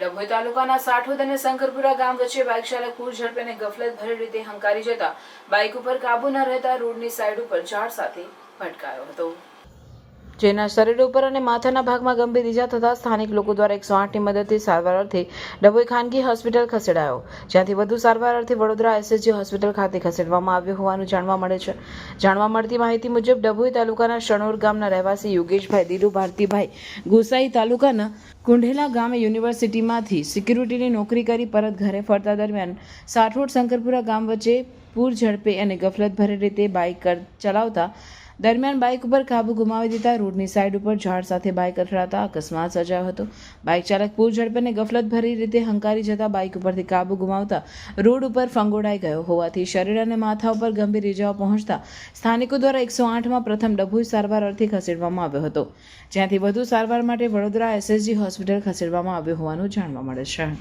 ડભોઈ તાલુકાના સાઠોદ અને શંકરપુરા ગામ વચ્ચે બાઇક ચાલક પૂર ઝડપે અને ગફલતભરી રીતે હંકારી જતા બાઇક ઉપર કાબુ ન રહેતા રોડની સાઈડ ઉપર ઝાડ સાથે ભટકાયો હતો, જેના શરીર ઉપર અને માથાના ભાગમાં ગંભીર ઈજા થતા સ્થાનિક લોકો દ્વારા 108ની મદદથી સારવાર અર્થે ડભોઈ ખાનગી હોસ્પિટલ ખસેડાયો, જ્યાંથી વધુ સારવાર અર્થે વડોદરા એસએસજી હોસ્પિટલ ખાતે ખસેડવામાં આવ્યો હોવાનું જાણવા મળે છે। જાણવા મળતી માહિતી મુજબ ડભોઈ તાલુકાના શણોર ગામના રહેવાસી યોગેશભાઈ દીરુ ભારતીભાઈ ગોસાઈ તાલુકાના કુંઢેલા ગામે યુનિવર્સિટીમાંથી સિક્યુરિટીની નોકરી કરી પરત ઘરે ફરતા દરમિયાન સાઠોડ શંકરપુરા ગામ વચ્ચે પૂર ઝડપે અને ગફલતભરી રીતે બાઇક ચલાવતા દરમિયાન બાઇક ઉપર કાબુ ગુમાવી દેતા રોડની સાઈડ ઉપર ઝાડ સાથે બાઇક અથડાતા અકસ્માત સર્જાયો હતો। બાઇક ચાલક પૂર ઝડપે અને ગફલતભરી રીતે હંકારી જતા બાઇક ઉપરથી કાબુ ગુમાવતા રોડ ઉપર ફંગોળાઈ ગયો હોવાથી શરીર અને માથા ઉપર ગંભીર ઇજાઓ પહોંચતા સ્થાનિકો દ્વારા 108માં પ્રથમ ડભોઈ સારવાર અર્થે ખસેડવામાં આવ્યો હતો, જ્યાંથી વધુ સારવાર માટે વડોદરા એસએસજી હોસ્પિટલ ખસેડવામાં આવ્યો હોવાનું જાણવા મળે છે।